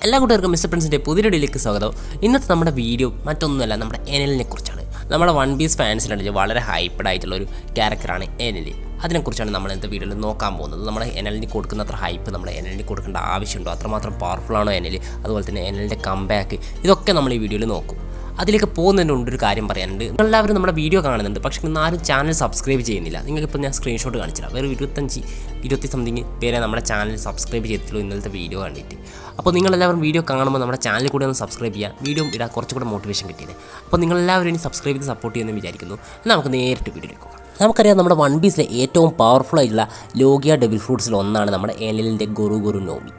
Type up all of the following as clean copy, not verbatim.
എല്ലാ കൂട്ടുകാർക്കും മിസ്റ്റർ പ്രിൻസിൻ്റെ പുതിയ വീഡിയോയിലേക്ക് സ്വാഗതം. ഇന്നത്തെ നമ്മുടെ വീഡിയോ മറ്റൊന്നുമല്ല, നമ്മുടെ എനലിനെ കുറിച്ചാണ്. നമ്മുടെ വൺ പീസ് ഫാൻസിനുണ്ടെങ്കിൽ വളരെ ഹൈപ്പഡ് ആയിട്ടുള്ള ഒരു ക്യാരക്ടറാണ് എനൽ. അതിനെക്കുറിച്ചാണ് നമ്മൾ ഇന്നത്തെ വീഡിയോയിൽ നോക്കാൻ പോകുന്നത്. നമ്മുടെ എനലിന് കൊടുക്കുന്ന അത്ര ഹൈപ്പ് നമ്മുടെ എനലിന് കൊടുക്കേണ്ട ആവശ്യമുണ്ടോ, അത്രമാത്രം പവർഫുള്ളാണോ എനൽ, അതുപോലെ തന്നെ എനലിൻ്റെ കംബാക്ക്, ഇതൊക്കെ നമ്മൾ ഈ വീഡിയോയിൽ നോക്കും. അതിലേക്ക് പോകുന്നതിനുണ്ട് ഒരു കാര്യം പറയാനുണ്ട്. നിങ്ങളെല്ലാവരും നമ്മുടെ വീഡിയോ കാണുന്നുണ്ട്, പക്ഷേ ആരും ചാനൽ സബ്സ്ക്രൈബ് ചെയ്യുന്നില്ല. നിങ്ങൾക്കിപ്പോൾ ഞാൻ സ്ക്രീൻഷോട്ട് കാണിച്ചില്ല, വേറെ 20 സംതിങ് പേരെ നമ്മുടെ ചാനൽ സബ്സ്ക്രൈബ് ചെയ്തിട്ടുള്ളൂ ഇന്നലത്തെ വീഡിയോ കണ്ടിട്ട്. അപ്പോൾ നിങ്ങളെല്ലാവരും വീഡിയോ കാണുമ്പോൾ നമ്മുടെ ചാനൽ കൂടെ ഒന്ന് സബ്സ്ക്രൈബ് ചെയ്യുക, വീഡിയോ ഇടാൻ കുറച്ചുകൂടെ മോട്ടിവേഷൻ കിട്ടിയത്. അപ്പോൾ നിങ്ങളെല്ലാവരും ഇനി സബ്സ്ക്രൈബ് ചെയ്ത് സപ്പോർട്ട് ചെയ്യുമെന്ന് വിചാരിക്കുന്നു. നമുക്ക് നേരിട്ട് വീഡിയോയിലേക്ക് പോകാം. നമുക്കറിയാം, നമ്മുടെ വൺ പീസിലെ ഏറ്റവും പവർഫുൾ ആയിട്ടുള്ള ലോഗിയ ഡെവിൾ ഫ്രൂട്ട്സിൽ ഒന്നാണ് നമ്മുടെ എനലിൻ്റെ ഗൊറു നോമി.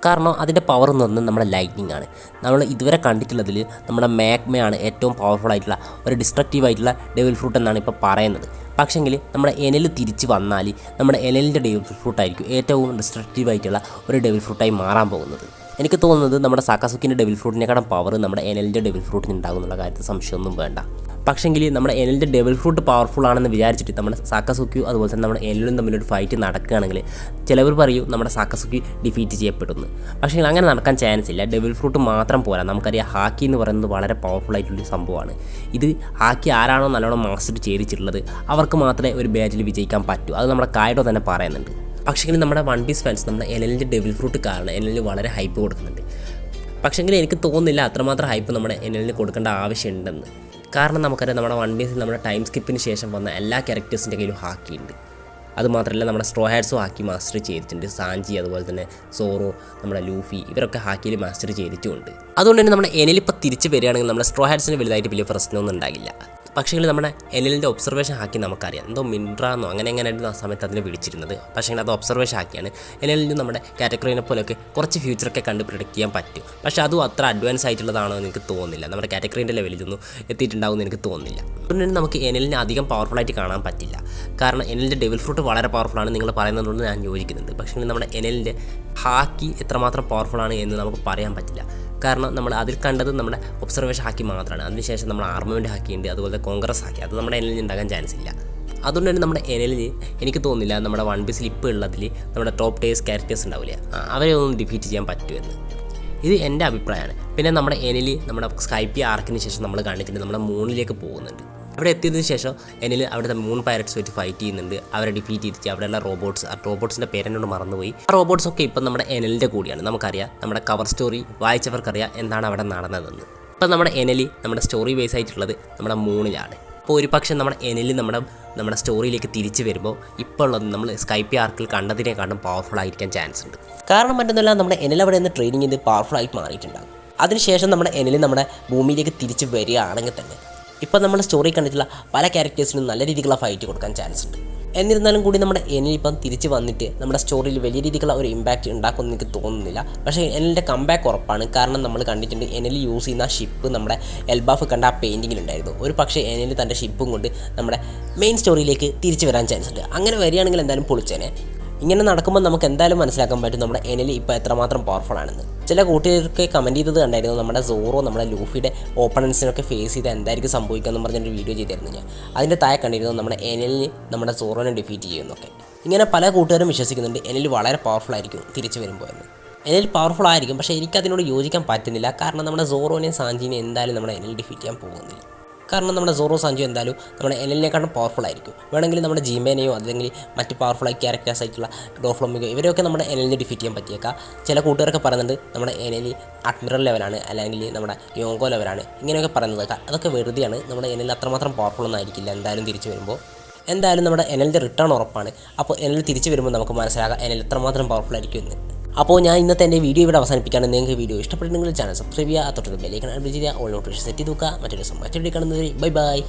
കാരണം അതിൻ്റെ പവർ എന്ന് പറഞ്ഞാൽ നമ്മുടെ ലൈറ്റ്നിങ് ആണ്. നമ്മൾ ഇതുവരെ കണ്ടിട്ടുള്ളതിൽ നമ്മുടെ മാഗ്മയാണ് ഏറ്റവും പവർഫുൾ ആയിട്ടുള്ള ഒരു ഡിസ്ട്രക്റ്റീവ് ആയിട്ടുള്ള ഡെവിൾ ഫ്രൂട്ട് എന്നാണ് ഇപ്പോൾ പറയുന്നത്. പക്ഷേങ്കിൽ നമ്മുടെ എനൽ തിരിച്ച് വന്നാൽ നമ്മുടെ എനലിൻ്റെ ഡെവിൾ ഫ്രൂട്ടായിരിക്കും ഏറ്റവും ഡിസ്ട്രക്റ്റീവ് ആയിട്ടുള്ള ഒരു ഡെവിൾ ഫ്രൂട്ടായി മാറാൻ പോകുന്നത്. എനിക്ക് തോന്നുന്നത് നമ്മുടെ സാക്കാസുക്കിൻ്റെ ഡെവിൾ ഫ്രൂട്ടിനേക്കാളും പവർ നമ്മുടെ എനലിൻ്റെ ഡെവിൾ ഫ്രൂട്ടിന് ഉണ്ടാകുന്നുള്ള കാര്യത്തിൽ സംശയമൊന്നും വേണ്ട. പക്ഷേങ്കിൽ നമ്മുടെ എനലിൻ്റെ ഡെവിൾ ഫ്രൂട്ട് പവർഫുൾ ആണെന്ന് വിചാരിച്ചിട്ട് നമ്മുടെ സാക്കാസുക്കിയും അതുപോലെ തന്നെ നമ്മുടെ എനലും തമ്മിലൊരു ഫൈറ്റ് നടക്കുകയാണെങ്കിൽ ചിലവർ പറയും നമ്മുടെ സാക്കാസുക്കി ഡിഫീറ്റ് ചെയ്യപ്പെടുന്നു. പക്ഷേ അങ്ങനെ നടക്കാൻ ചാൻസ് ഇല്ല. ഡെവിൾ ഫ്രൂട്ട് മാത്രം പോരാ. നമുക്കറിയാം, ഹാക്കി എന്ന് പറയുന്നത് വളരെ പവർഫുൾ ആയിട്ടുള്ളൊരു സംഭവമാണ്. ഇത് ഹാക്കി ആരാണോ നല്ലോണം മാസ്റ്റർ ചെയ്തിട്ടുള്ളത് അവർക്ക് മാത്രമേ ഒരു ബാറ്റിൽ വിജയിക്കാൻ പറ്റൂ. അത് നമ്മുടെ കായിഡോ തന്നെ പറയുന്നുണ്ട്. പക്ഷേങ്കിൽ നമ്മുടെ വൺ പീസ് ഫാൻസ് നമ്മുടെ എനലിൻ്റെ ഡെവിൾ ഫ്രൂട്ട് കാരണം എനലിന് വളരെ ഹൈപ്പ് കൊടുക്കുന്നുണ്ട്. പക്ഷേങ്കിൽ എനിക്ക് തോന്നുന്നില്ല അത്രമാത്രം ഹൈപ്പ് നമ്മുടെ എനലിന് കൊടുക്കേണ്ട ആവശ്യമുണ്ടെന്ന്. കാരണം നമുക്കറിയാം, നമ്മുടെ വൺ പീസിൽ നമ്മുടെ ടൈം സ്കിപ്പിന് ശേഷം വന്ന എല്ലാ ക്യാരക്ടേഴ്സിൻ്റെ കയ്യിലും ഹാക്കിയുണ്ട്. അതുമാത്രമല്ല, നമ്മുടെ സ്ട്രോ ഹാറ്റ്സും ഹാക്കി മാസ്റ്റർ ചെയ്തിട്ടുണ്ട്. സാഞ്ചി, അതുപോലെ തന്നെ സോറോ, നമ്മുടെ ലൂഫി, ഇവരൊക്കെ ഹാക്കിയിൽ മാസ്റ്റർ ചെയ്തിട്ടുമുണ്ട്. അതുകൊണ്ട് തന്നെ നമ്മുടെ എനലിപ്പോൾ തിരിച്ച് വരികയാണെങ്കിൽ നമ്മുടെ സ്ട്രോ ഹാറ്റ്സിന് വലുതായിട്ട് വലിയ പ്രശ്നമൊന്നും ഉണ്ടാകില്ല. പക്ഷേ നമ്മുടെ എനലിൻ്റെ ഒബ്സർവേഷൻ ഹാക്കി നമുക്കറിയാം, എന്തോ മിൻട്രാന്നോ അങ്ങനെയായിരുന്നു ആ സമയത്ത് അതിനെ വിളിച്ചിരുന്നത്. പക്ഷേ അത് ഒബ്സർവേഷൻ ഹാക്കിയാണ്. എനലിന് നമ്മുടെ കാറ്റഗറീനെ പോലെയൊക്കെ കുറച്ച് ഫ്യൂച്ചറൊക്കെ കണ്ട് പ്രിഡിക്റ്റ് ചെയ്യാൻ പറ്റും. പക്ഷേ അതും അത്ര അഡ്വാൻസ് ആയിട്ടുള്ളതാണോ എന്ന് എനിക്ക് തോന്നുന്നില്ല. നമ്മുടെ കാറ്റഗറീൻ്റെ ലെവലിലൊന്നും എത്തിയിട്ടുണ്ടാകുമെന്ന് എനിക്ക് തോന്നുന്നില്ല. അതുകൊണ്ട് തന്നെ നമുക്ക് എനലിനെ അധികം പവർഫുള്ളായിട്ട് കാണാൻ പറ്റില്ല. കാരണം എനലിൻ്റെ ഡെവിൾ ഫ്രൂട്ട് വളരെ പവർഫുള്ളാണ് നിങ്ങൾ പറയുന്നതുകൊണ്ട് ഞാൻ യോജിക്കുന്നുണ്ട്. പക്ഷേ നമ്മുടെ എനലിൻ്റെ ഹാക്കി എത്രമാത്രം പവർഫുള്ളാണ് എന്ന് നമുക്ക് പറയാൻ പറ്റില്ല. കാരണം നമ്മൾ അതിൽ കണ്ടത് നമ്മുടെ ഒബ്സർവേഷൻ ഹാക്കി മാത്രമാണ്. അതിനുശേഷം നമ്മുടെ ആർമമെൻറ്റ് ഹാക്കി ഉണ്ട്, അതുപോലെ കോൺഗ്രസ് ഹാക്കി, അത് നമ്മുടെ എനലിന് ഉണ്ടാകാൻ ചാൻസ് ഇല്ല. അതുകൊണ്ട് തന്നെ നമ്മുടെ എനലിന് എനിക്ക് തോന്നുന്നില്ല നമ്മുടെ വൺ പീസിൽ ഇപ്പോൾ ഉള്ളതിൽ നമ്മുടെ ടോപ്പ് ടേഴ്സ് ക്യാരക്ടേഴ്സ് ഉണ്ടാവില്ല, അവരെ ഒന്നും ഡിഫീറ്റ് ചെയ്യാൻ പറ്റുമെന്ന്. ഇത് എൻ്റെ അഭിപ്രായമാണ്. പിന്നെ നമ്മുടെ എനലി നമ്മുടെ സ്കൈപ്പി ആർക്കിന് ശേഷം നമ്മൾ കണ്ടിട്ടുണ്ട് നമ്മുടെ മൂണിലേക്ക് പോകുന്നുണ്ട്. അവിടെ എത്തിയതിനു ശേഷം എനൽ അവിടുത്തെ മൂൺ പൈററ്റ്സ് വെച്ച് ഫൈറ്റ് ചെയ്യുന്നുണ്ട്. അവരെ ഡിഫീറ്റ് ചെയ്തിട്ട് അവിടെയുള്ള റോബോട്ട്സിൻ്റെ പേരെന്നോട് മറന്നുപോയി. ആ റോബോട്ട്സൊക്കെ ഇപ്പം നമ്മുടെ എനലിൻ്റെ കൂടിയാണ്. നമുക്കറിയാം, നമ്മുടെ കവർ സ്റ്റോറി വായിച്ചവർക്കറിയാം എന്താണ് അവിടെ നടന്നതെന്ന്. ഇപ്പം നമ്മുടെ എനലി നമ്മുടെ സ്റ്റോറി ബേസ് ആയിട്ടുള്ളത് നമ്മുടെ മൂണിലാണ്. അപ്പോൾ ഒരു പക്ഷേ നമ്മുടെ എനലി നമ്മുടെ സ്റ്റോറിയിലേക്ക് തിരിച്ചു വരുമ്പോൾ ഇപ്പോൾ ഉള്ളത് നമ്മൾ സ്കൈപ്പി ആർക്കിൽ കണ്ടതിനെക്കാളും പവർഫുൾ ആയിരിക്കാൻ ചാൻസ് ഉണ്ട്. കാരണം മറ്റൊന്നുമല്ല, നമ്മുടെ എനൽ അവിടെ നിന്ന് ട്രെയിനിങ് ചെയ്ത് പവർഫുൾ ആയിട്ട് മാറിയിട്ടുണ്ടാകും. അതിനുശേഷം നമ്മുടെ എനലി നമ്മുടെ ഭൂമിയിലേക്ക് തിരിച്ച് വരികയാണെങ്കിൽ തന്നെ ഇപ്പോൾ നമ്മൾ സ്റ്റോറി കണ്ടിട്ടുള്ള പല ക്യാരക്ടേഴ്സിനും നല്ല രീതിക്കുള്ള ഫൈറ്റ് കൊടുക്കാൻ ചാൻസ് ഉണ്ട്. എന്നിരുന്നാലും കൂടി നമ്മുടെ എനൽ ഇപ്പം തിരിച്ച് വന്നിട്ട് നമ്മുടെ സ്റ്റോറിയിൽ വലിയ രീതിക്കുള്ള ഒരു ഇമ്പാക്റ്റ് ഉണ്ടാക്കുമെന്ന് എനിക്ക് തോന്നുന്നില്ല. പക്ഷേ എനലിൻ്റെ കംബാക്ക് ഉറപ്പാണ്. കാരണം നമ്മൾ കണ്ടിട്ടുണ്ട് എനൽ യൂസ് ചെയ്യുന്ന ഷിപ്പ് നമ്മുടെ എൽബാഫ് കണ്ട ആ പെയിൻറ്റിങ്ങിലുണ്ടായിരുന്നു. ഒരു പക്ഷേ എനൽ തൻ്റെ ഷിപ്പും കൊണ്ട് നമ്മുടെ മെയിൻ സ്റ്റോറിയിലേക്ക് തിരിച്ച് വരാൻ ചാൻസ് ഉണ്ട്. അങ്ങനെ വരികയാണെങ്കിൽ എന്തായാലും പൊളിച്ചേനെ. ഇങ്ങനെ നടക്കുമ്പോൾ നമുക്ക് എന്തായാലും മനസ്സിലാക്കാൻ പറ്റും നമ്മുടെ എനൽ ഇപ്പോൾ എത്രമാത്രം പവർഫുൾ ആണെന്ന്. ചില കൂട്ടുകാർക്ക് കമൻറ്റ് ചെയ്തത് കണ്ടായിരുന്നു, നമ്മുടെ സോറോ നമ്മുടെ ലൂഫിയുടെ ഓപ്പണൻസിനൊക്കെ ഫേസ് ചെയ്ത് എന്തായിരിക്കും സംഭവിക്കുകയെന്ന് പറഞ്ഞൊരു വീഡിയോ ചെയ്തിരുന്നു ഞാൻ. അതിൻ്റെ താഴെ കണ്ടിരുന്നു നമ്മുടെ എനലിന് നമ്മുടെ സോറോനെ ഡിഫീറ്റ് ചെയ്യുന്നൊക്കെ. ഇങ്ങനെ പല കൂട്ടുകാരും വിശ്വസിക്കുന്നുണ്ട് എനൽ വളരെ പവർഫുൾ ആയിരിക്കും തിരിച്ചു വരുമ്പോൾ എന്ന്. എനൽ പവർഫുൾ ആയിരിക്കും, പക്ഷേ എനിക്കതിനോട് യോജിക്കാൻ പറ്റുന്നില്ല. കാരണം നമ്മുടെ സോറോനെയും സാഞ്ചിനെയും എന്തായാലും നമ്മുടെ എനൽ ഡിഫീറ്റ് ചെയ്യാൻ പോകുന്നില്ല. കാരണം നമ്മുടെ സോറോ സാഞ്ചു എന്തായാലും നമ്മുടെ എനലിനെക്കാളും പവർഫുൾ ആയിരിക്കും. വേണമെങ്കിൽ നമ്മുടെ ജീമേനെയോ അല്ലെങ്കിൽ മറ്റ് പവർഫുൾ ആയി ക്യാരക്ടേഴ്സ് ആയിട്ടുള്ള ഡോഫ്ലോമിക്കോ ഇവരെയൊക്കെ നമ്മുടെ എനലിനെ ഡിഫീറ്റ് ചെയ്യാൻ പറ്റിയേക്കാം. ചില കൂട്ടുകാരൊക്കെ പറയുന്നുണ്ട് നമ്മുടെ എനലി അഡ്മിറൽ ലെവലാണ് അല്ലെങ്കിൽ നമ്മുടെ യോങ്കോ ലെവലാണ്, ഇങ്ങനെയൊക്കെ പറയുന്നത്. അതൊക്കെ വെറുതെയാണ്. നമ്മുടെ എനൽ അത്രമാത്രം പവർഫുൾ ഒന്നും ആയിരിക്കില്ല എന്തായാലും തിരിച്ചു വരുമ്പോൾ. എന്തായാലും നമ്മുടെ എനലിൻ്റെ റിട്ടേൺ ഉറപ്പാണ്. അപ്പോൾ എനൽ തിരിച്ചു വരുമ്പോൾ നമുക്ക് മനസ്സിലാക്കാം എനൽ എത്രമാത്രം പവർഫുൾ ആയിരിക്കും എന്ന്. അപ്പോൾ ഞാൻ ഇന്നത്തെ എൻ്റെ വീഡിയോ ഇവിടെ അവസാനിപ്പിക്കുകയാണ്. നിങ്ങൾക്ക് വീഡിയോ ഇഷ്ടപ്പെട്ടിട്ടുണ്ടെങ്കിൽ ചാനൽ സബ്സ്ക്രൈബ് ചെയ്യുക, തൊട്ട് ബെല്ലൈക്കൺ അടിച്ച് ചെയ്യുക, ഓൾ നോട്ടിഫിക്കേഷൻ സെറ്റ് ചെയ്ത് നോക്കുക. മറ്റൊരു വീഡിയോ കാണുന്നവരെ ബൈ ബൈ.